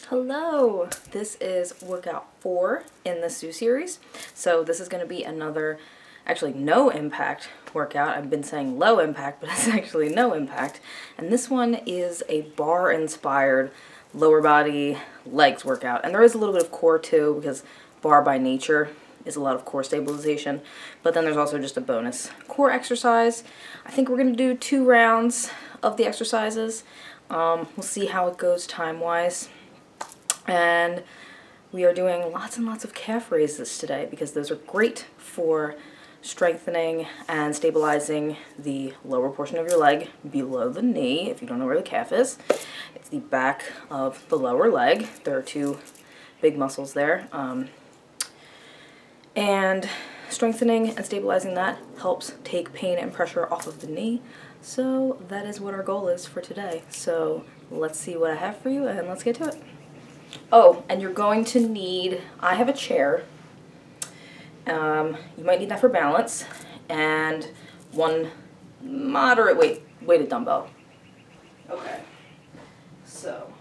Hello! This is workout 4 in the Sue series. So this is going to be another, actually no impact workout. I've been saying low impact, but it's actually no impact. And this one is a bar-inspired lower body legs workout. And there is a little bit of core too, because bar by nature is a lot of core stabilization. But then there's also just a bonus core exercise. I think we're going to do 2 rounds of the exercises. We'll see how it goes time-wise. And we are doing lots and lots of calf raises today because those are great for strengthening and stabilizing the lower portion of your leg below the knee. If you don't know where the calf is, it's the back of the lower leg. There are 2 big muscles there. And strengthening and stabilizing that helps take pain and pressure off of the knee. So that is what our goal is for today. So let's see what I have for you and let's get to it. Oh, and you're going to need, I have a chair, you might need that for balance, and 1 moderate weighted dumbbell. Okay, so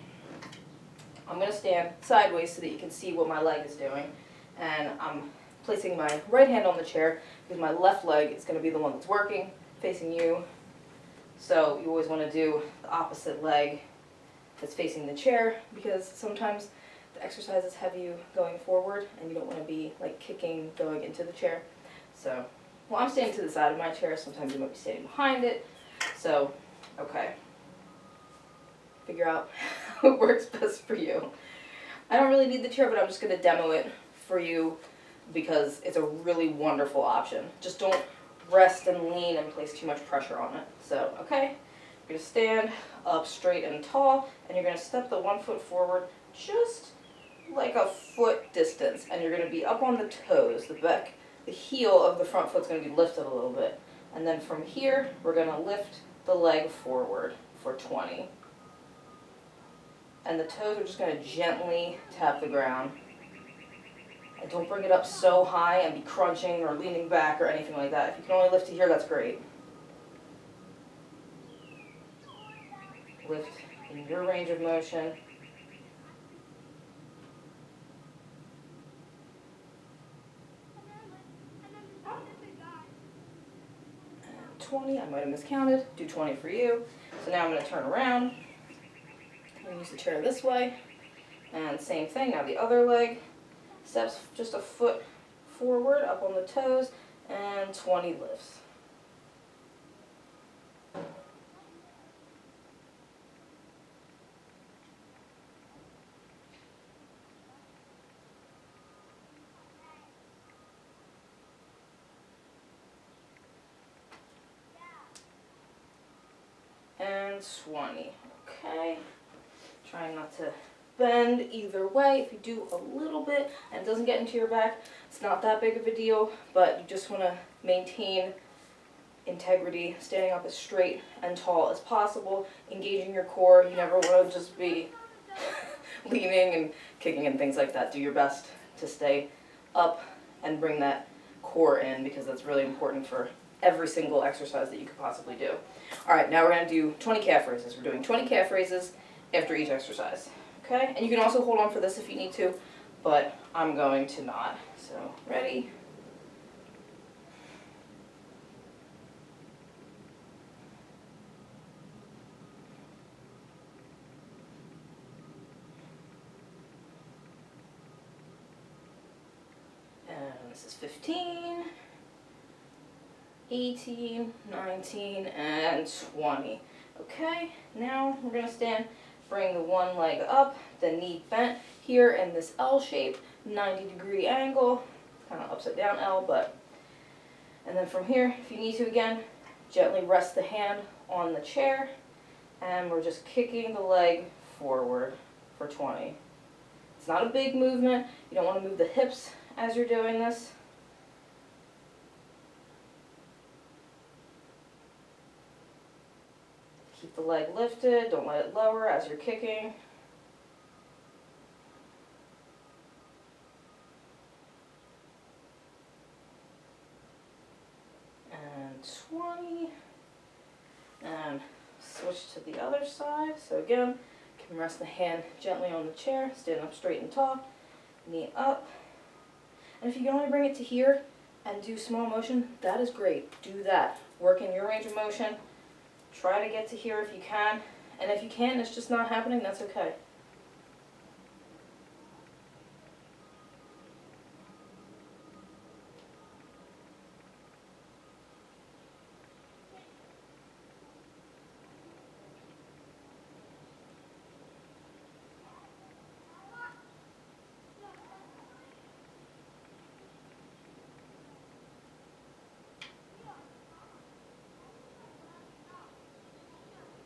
I'm going to stand sideways so that you can see what my leg is doing, and I'm placing my right hand on the chair because my left leg is going to be the one that's working, facing you, so you always want to do the opposite leg that's facing the chair, because sometimes the exercises have you going forward and you don't want to be like kicking going into the chair. So, well, I'm standing to the side of my chair, sometimes you might be standing behind it. So, okay. Figure out what works best for you. I don't really need the chair, but I'm just going to demo it for you because it's a really wonderful option. Just don't rest and lean and place too much pressure on it. So, okay. You're going to stand up straight and tall, and you're going to step the 1 foot forward just like a foot distance, and you're going to be up on the toes. The heel of the front foot's going to be lifted a little bit. And then from here, we're going to lift the leg forward for 20. And the toes are just going to gently tap the ground. And don't bring it up so high and be crunching or leaning back or anything like that. If you can only lift to here, that's great. Lift in your range of motion. And 20, I might have miscounted. Do 20 for you. So now I'm going to turn around. I'm going to use the chair this way. And same thing, now the other leg. Steps just a foot forward, up on the toes, and 20 lifts. And 20. Okay. Trying not to bend either way. If you do a little bit and it doesn't get into your back, it's not that big of a deal, but you just want to maintain integrity, standing up as straight and tall as possible, engaging your core. You never want to just be leaning and kicking and things like that. Do your best to stay up and bring that core in, because that's really important for every single exercise that you could possibly do. Alright, now we're going to do 20 calf raises. We're doing 20 calf raises after each exercise. Okay? And you can also hold on for this if you need to, but I'm going to not. So, ready? And this is 15. 18, 19, and 20. Okay, now we're going to stand, bring the one leg up, the knee bent here in this L shape, 90-degree angle, kind of upside down L, but, and then from here, if you need to again, gently rest the hand on the chair, and we're just kicking the leg forward for 20. It's not a big movement. You don't want to move the hips as you're doing this. Keep the leg lifted, don't let it lower as you're kicking. And 20. And switch to the other side. So again, You can rest the hand gently on the chair, stand up straight and tall, knee up. And if you can only bring it to here and do small motion, that is great. Do that. Work in your range of motion. Try to get to here if you can. And if you can't and it's just not happening, that's okay.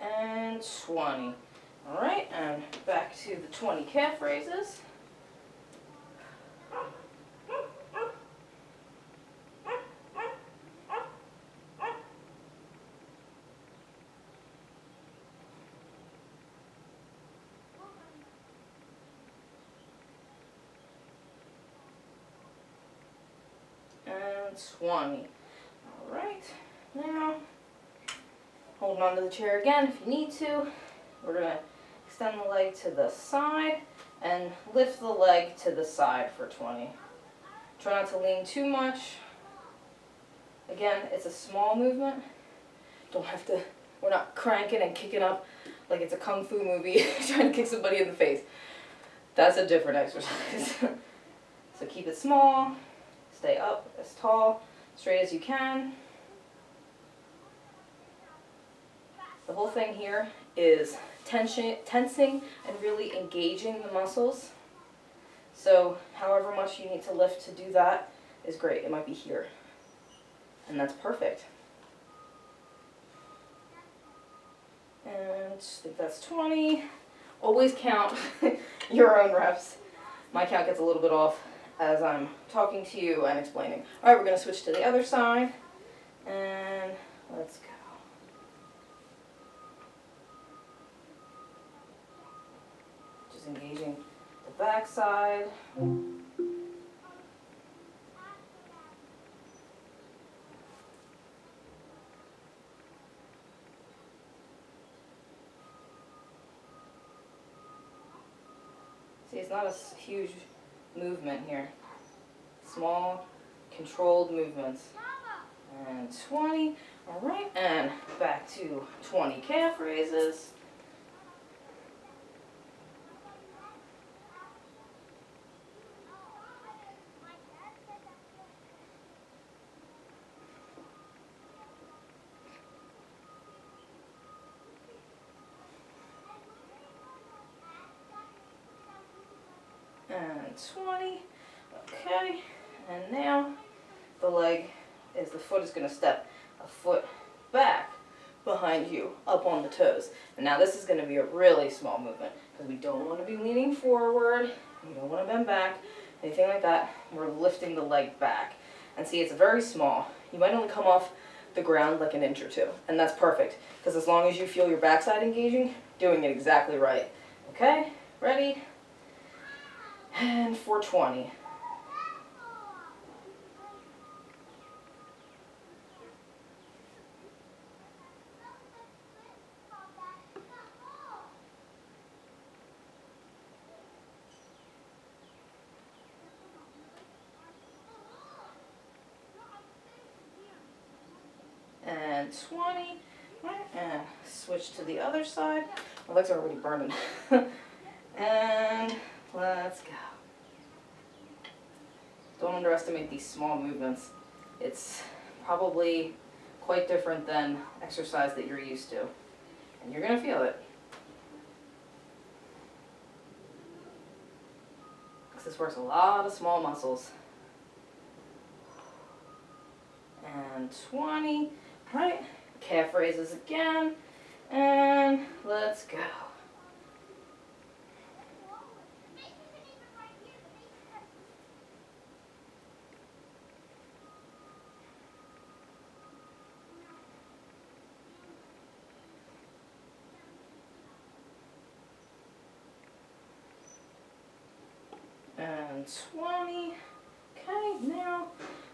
And 20. All right, and back to the 20 calf raises. And 20. All right, now holding onto the chair again if you need to. We're going to extend the leg to the side and lift the leg to the side for 20. Try not to lean too much. Again, it's a small movement. Don't have to, we're not cranking and kicking up like it's a kung fu movie trying to kick somebody in the face. That's a different exercise. So keep it small, stay up as tall, straight as you can. The whole thing here is tensing and really engaging the muscles. So however much you need to lift to do that is great. It might be here. And that's perfect. And I think that's 20. Always count your own reps. My count gets a little bit off as I'm talking to you and explaining. All right, we're going to switch to the other side. And let's go. Just engaging the back side. See, it's not a huge movement here. Small, controlled movements. And 20. All right, and back to 20 calf raises. And 20. Okay, and now the foot is going to step a foot back behind you, up on the toes. And now this is going to be a really small movement because we don't want to be leaning forward, we don't want to bend back, anything like that. We're lifting the leg back. And see, it's very small. You might only come off the ground like an inch or two, and that's perfect because as long as you feel your backside engaging, doing it exactly right. Okay, ready? And for 20. And 20. Right, and switch to the other side. My legs are already burning. And let's go. Don't underestimate these small movements. It's probably quite different than exercise that you're used to. And you're going to feel it. Because this works a lot of small muscles. And 20. Right, calf raises again. And let's go. And 20. Okay, now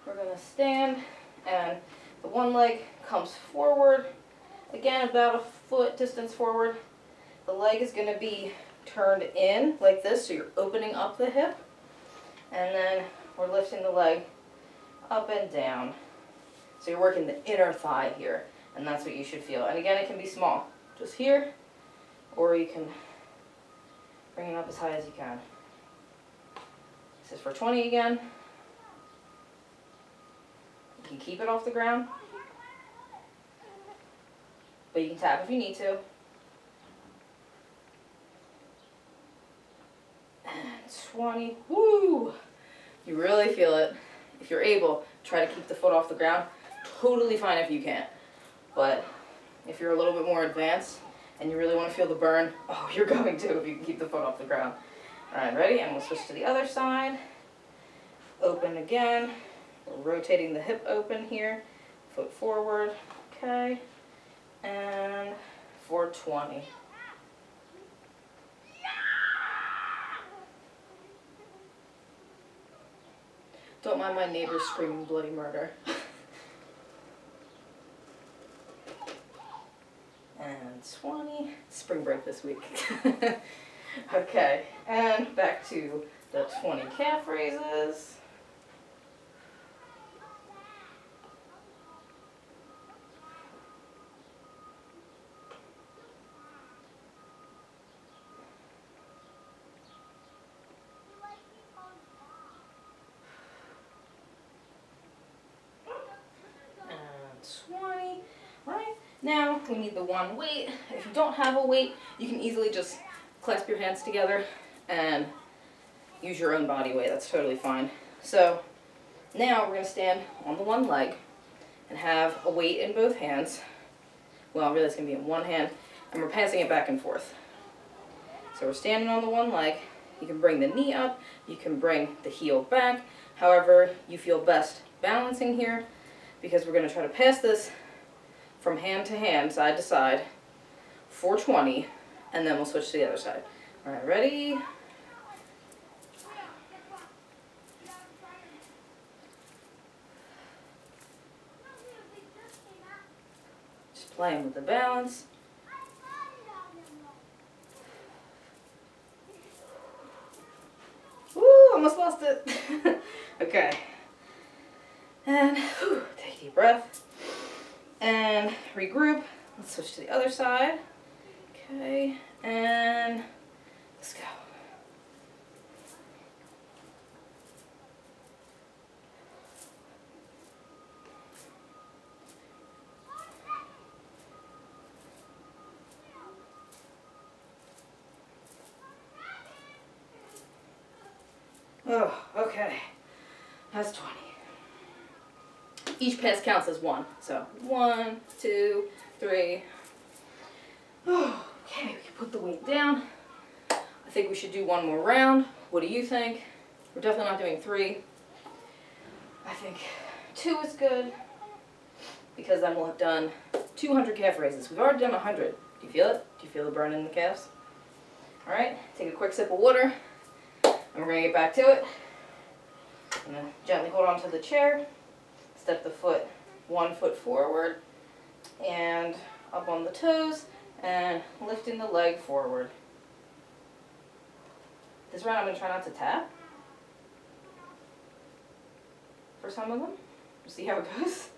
we're going to stand and the one leg comes forward, again about a foot distance forward. the leg is going to be turned in like this, so you're opening up the hip, and then we're lifting the leg up and down. So you're working the inner thigh here, and that's what you should feel. And again, it can be small, just here, or you can bring it up as high as you can. This is for 20 again. You can keep it off the ground, but you can tap if you need to. And 20, woo! You really feel it. If you're able, try to keep the foot off the ground. Totally fine if you can't. But if you're a little bit more advanced and you really want to feel the burn, oh, you're going to if you can keep the foot off the ground. All right, ready? And we'll switch to the other side. Open again. We're rotating the hip open here. Foot forward. Okay. And for 20. Don't mind my neighbors screaming bloody murder. And 20. Spring break this week. Okay, and back to the 20 calf raises. And 20. Right, now we need the one weight. If you don't have a weight, you can easily just clasp your hands together and use your own body weight. That's totally fine. So now we're going to stand on the one leg and have a weight in both hands. Well, really it's going to be in one hand, and we're passing it back and forth. So we're standing on the one leg. You can bring the knee up, you can bring the heel back, however you feel best balancing here, because we're going to try to pass this from hand to hand, side to side, for 20, and then we'll switch to the other side. All right, ready? Just playing with the balance. Woo, almost lost it. Okay. And whew, take a deep breath. And regroup. Let's switch to the other side. Okay, and let's go. Oh, okay. That's 20. Each pass counts as one. So 1, 2, 3. Oh, okay, we can put the weight down. I think we should do one more round. What do you think? We're definitely not doing 3. I think 2 is good, because then we'll have done 200 calf raises. We've already done 100. Do you feel it? Do you feel the burn in the calves? All right, take a quick sip of water, and we're going to get back to it. I'm going to gently hold onto the chair, step the foot 1 foot forward, and up on the toes, and lifting the leg forward. This round I'm going to try not to tap for some of them. We'll see how it goes.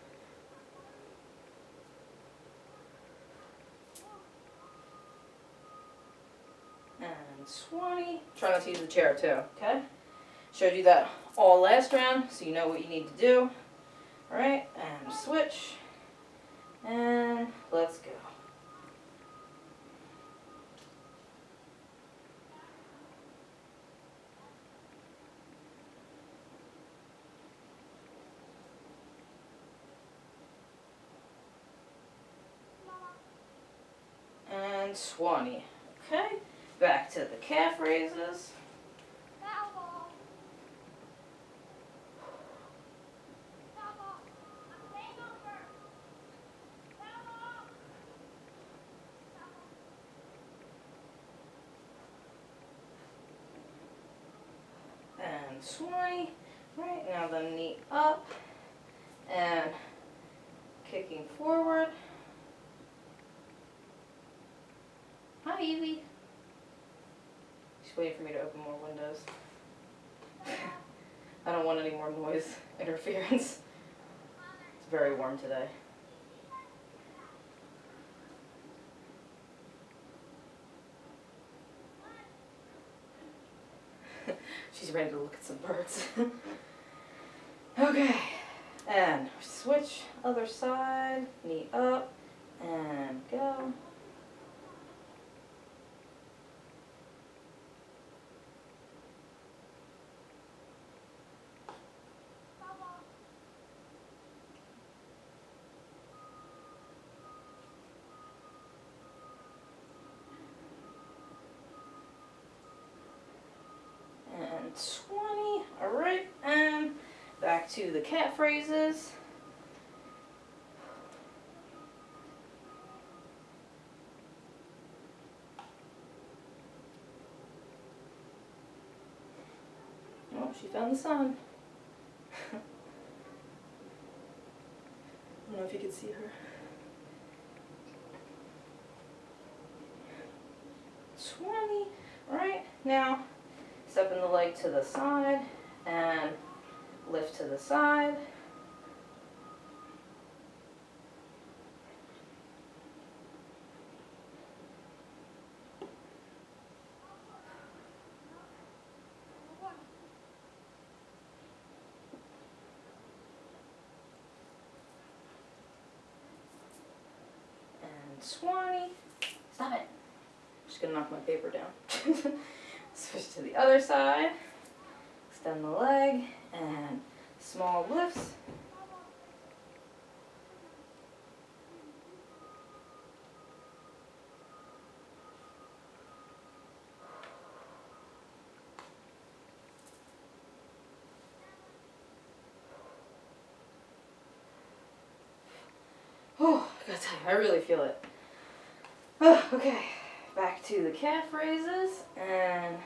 And 20. Try not to use the chair too, okay? Showed you that all last round, so you know what you need to do. Alright, and switch. And let's go. And 20. Okay, back to the calf raises. And 20. Right, now the knee up and kicking forward. Hi. Evie. She's waiting for me to open more windows. I don't want any more noise interference. It's very warm today. She's ready to look at some birds. Okay, and switch other side, knee up, and go. And 20, all right, and back to the cat phrases. Oh, she found the sun. I don't know if you could see her. 20, right, now stepping the leg to the side and lift to the side. And 20, stop it. I'm just gonna knock my paper down. Switch to the other side, extend the leg, and small lifts. Oh, I gotta tell you, I really feel it. Oh, okay, back to the cat phrases, and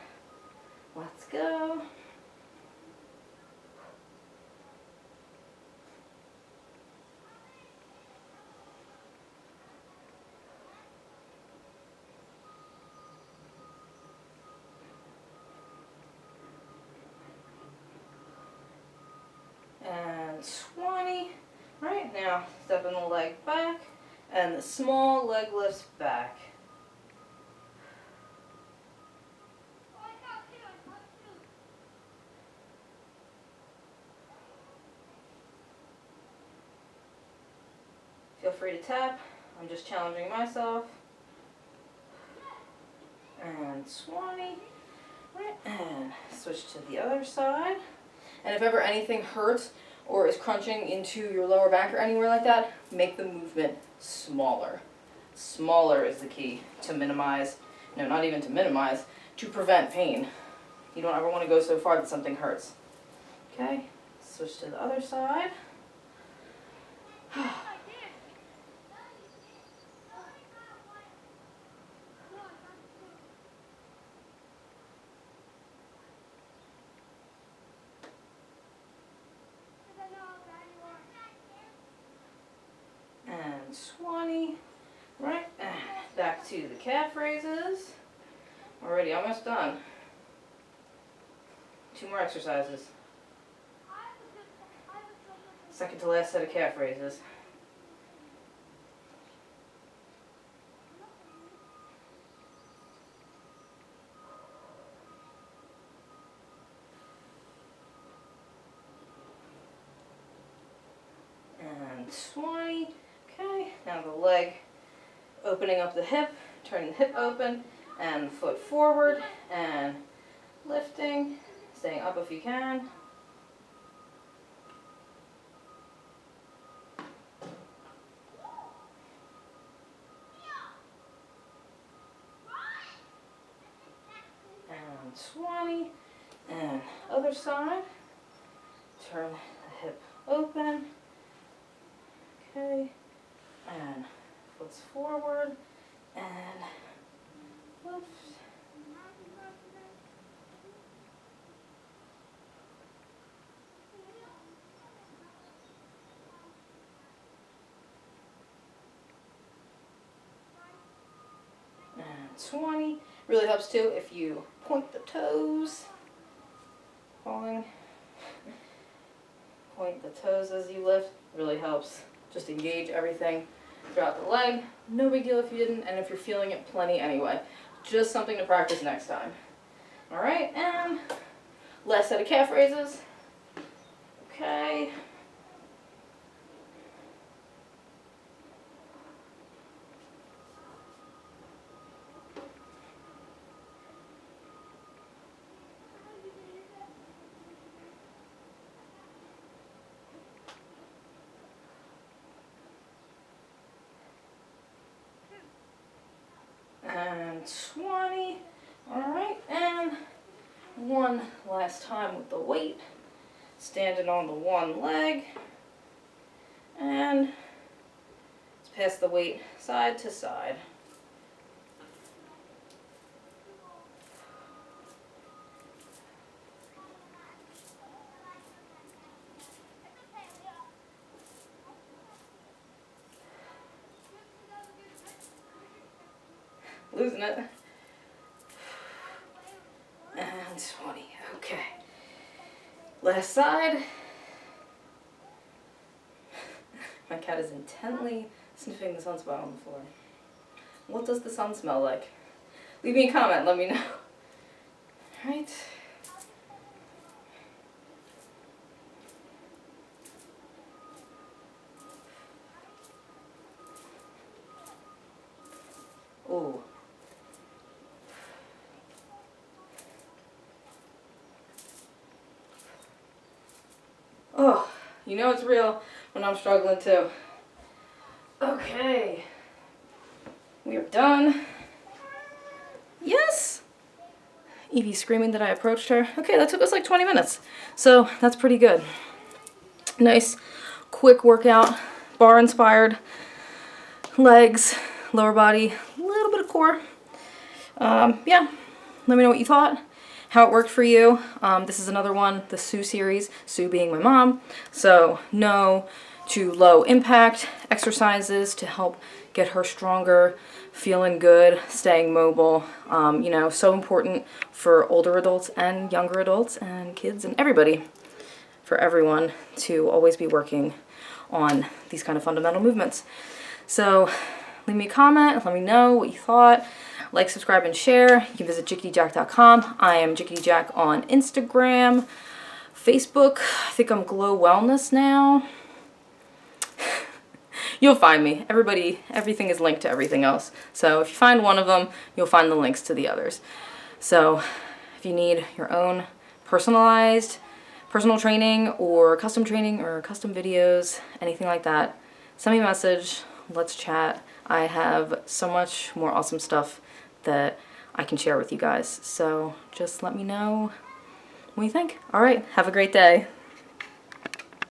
let's go. And 20. Right, now stepping the leg back, and the small leg lifts back. Feel free to tap. I'm just challenging myself. And 20. Right, and switch to the other side. And if ever anything hurts or is crunching into your lower back or anywhere like that, make the movement smaller. Smaller is the key to minimize, no, not even to minimize, to prevent pain. You don't ever want to go so far that something hurts. Okay, switch to the other side. And 20, right, and back to the calf raises. Already almost done. 2 more exercises. Second to last set of calf raises. And 20. Okay, now the leg, opening up the hip, turning the hip open, and foot forward, and lifting, staying up if you can. And 20, and other side, turn the hip open, okay, and foot's forward, and lift. And 20. Really helps too if you point the toes. Falling. Point the toes as you lift. Really helps. Just engage everything throughout the leg. No big deal if you didn't, and if you're feeling it, plenty anyway. Just something to practice next time. Alright, and last set of calf raises. Okay. And 20. Alright, and one last time with the weight. Standing on the one leg. And let's pass the weight side to side. Losing it. And 20. Okay. Last side. My cat is intently sniffing the sunspot on the floor. What does the sun smell like? Leave me a comment, let me know. Alright. Ooh. Oh, you know it's real when I'm struggling too. Okay. We are done. Yes! Evie's screaming that I approached her. Okay, that took us like 20 minutes. So that's pretty good. Nice, quick workout. Bar-inspired. Legs, lower body, a little bit of core. Yeah, let me know what you thought. How it worked for you. This is another one, the Sue series, Sue being my mom. So no to low impact exercises to help get her stronger, feeling good, staying mobile. You know, so important for older adults and younger adults and kids and everybody, for everyone to always be working on these kind of fundamental movements. So leave me a comment, let me know what you thought. Like, subscribe, and share. You can visit jickityjack.com. I am jickityjack on Instagram, Facebook. I think I'm Glow Wellness now. You'll find me. Everything is linked to everything else. So if you find one of them, you'll find the links to the others. So if you need your own personalized personal training or custom videos, anything like that, send me a message. Let's chat. I have so much more awesome stuff that I can share with you guys. So just let me know what you think. All right, have a great day.